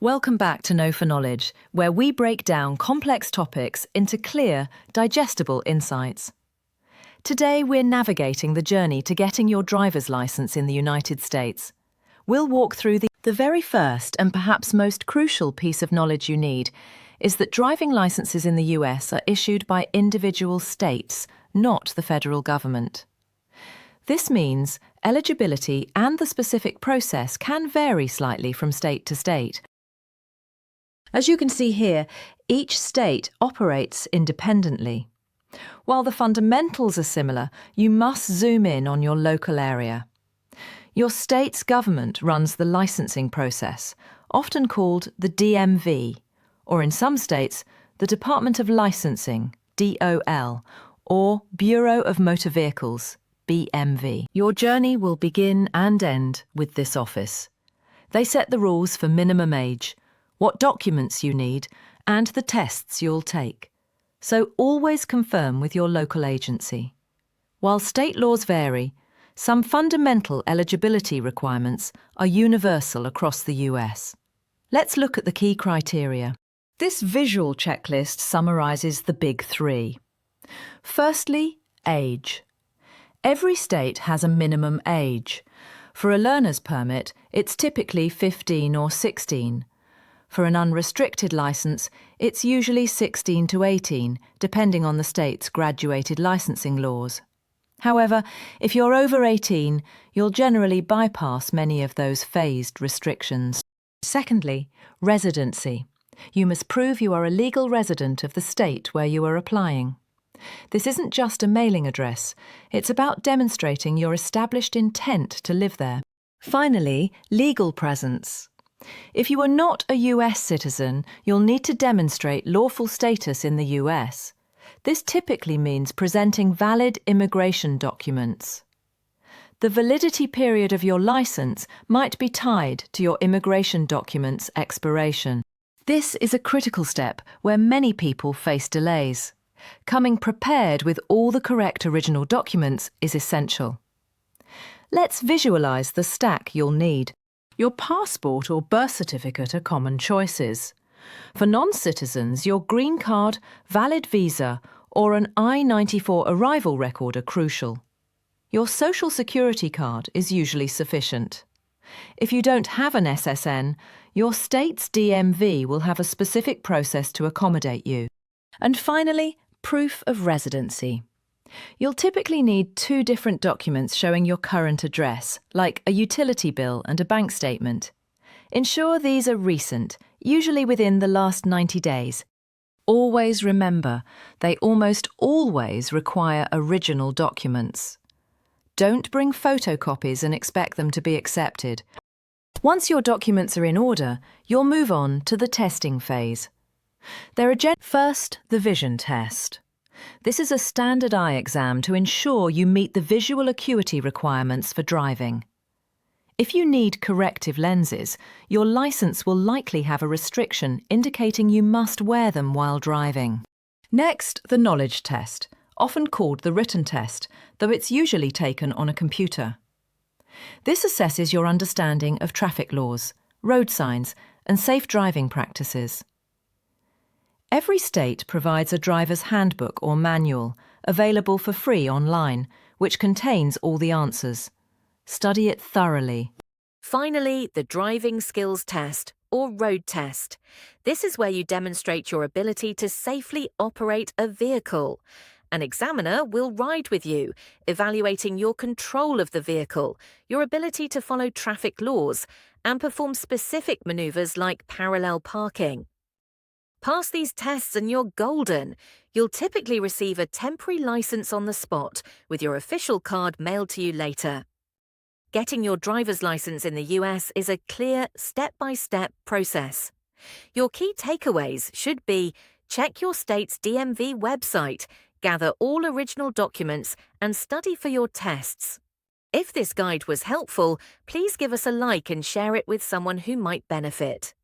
Welcome back to Know for Knowledge, where we break down complex topics into clear, digestible insights. Today we're navigating the journey to getting your driver's license in the United States. We'll walk through the very first and perhaps most crucial piece of knowledge you need is that driving licenses in the US are issued by individual states, not the federal government. This means eligibility and the specific process can vary slightly from state to state. As you can see here, each state operates independently. While the fundamentals are similar, you must zoom in on your local area. Your state's government runs the licensing process, often called the DMV, or in some states, the Department of Licensing, DOL, or Bureau of Motor Vehicles, BMV. Your journey will begin and end with this office. They set the rules for minimum age, what documents you need, and the tests you'll take. So always confirm with your local agency. While state laws vary, some fundamental eligibility requirements are universal across the US. Let's look at the key criteria. This visual checklist summarizes the big three. Firstly, age. Every state has a minimum age. For a learner's permit, it's typically 15 or 16. For an unrestricted license, it's usually 16 to 18, depending on the state's graduated licensing laws. However, if you're over 18, you'll generally bypass many of those phased restrictions. Secondly, residency. You must prove you are a legal resident of the state where you are applying. This isn't just a mailing address, it's about demonstrating your established intent to live there. Finally, legal presence. If you are not a US citizen, you'll need to demonstrate lawful status in the US. This typically means presenting valid immigration documents. The validity period of your license might be tied to your immigration documents' expiration. This is a critical step where many people face delays. Coming prepared with all the correct original documents is essential. Let's visualize the stack you'll need. Your passport or birth certificate are common choices. For non-citizens, your green card, valid visa, or an I-94 arrival record are crucial. Your social security card is usually sufficient. If you don't have an SSN, your state's DMV will have a specific process to accommodate you. And finally, proof of residency. You'll typically need two different documents showing your current address, like a utility bill and a bank statement. Ensure these are recent, usually within the last 90 days. Always remember, they almost always require original documents. Don't bring photocopies and expect them to be accepted. Once your documents are in order, you'll move on to the testing phase. First, the vision test. This is a standard eye exam to ensure you meet the visual acuity requirements for driving. If you need corrective lenses, your license will likely have a restriction indicating you must wear them while driving. Next, the knowledge test, often called the written test, though it's usually taken on a computer. This assesses your understanding of traffic laws, road signs, and safe driving practices. Every state provides a driver's handbook or manual, available for free online, which contains all the answers. Study it thoroughly. Finally, the driving skills test, or road test. This is where you demonstrate your ability to safely operate a vehicle. An examiner will ride with you, evaluating your control of the vehicle, your ability to follow traffic laws, and perform specific maneuvers like parallel parking. Pass these tests and you're golden. You'll typically receive a temporary license on the spot, with your official card mailed to you later. Getting your driver's license in the US is a clear, step-by-step process. Your key takeaways should be: check your state's DMV website, gather all original documents, and study for your tests. If this guide was helpful, please give us a like and share it with someone who might benefit.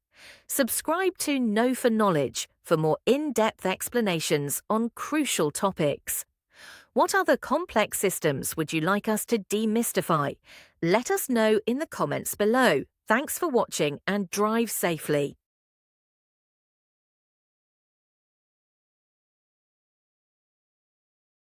Subscribe to Know for Knowledge for more in-depth explanations on crucial topics. What other complex systems would you like us to demystify? Let us know in the comments below. Thanks for watching and drive safely.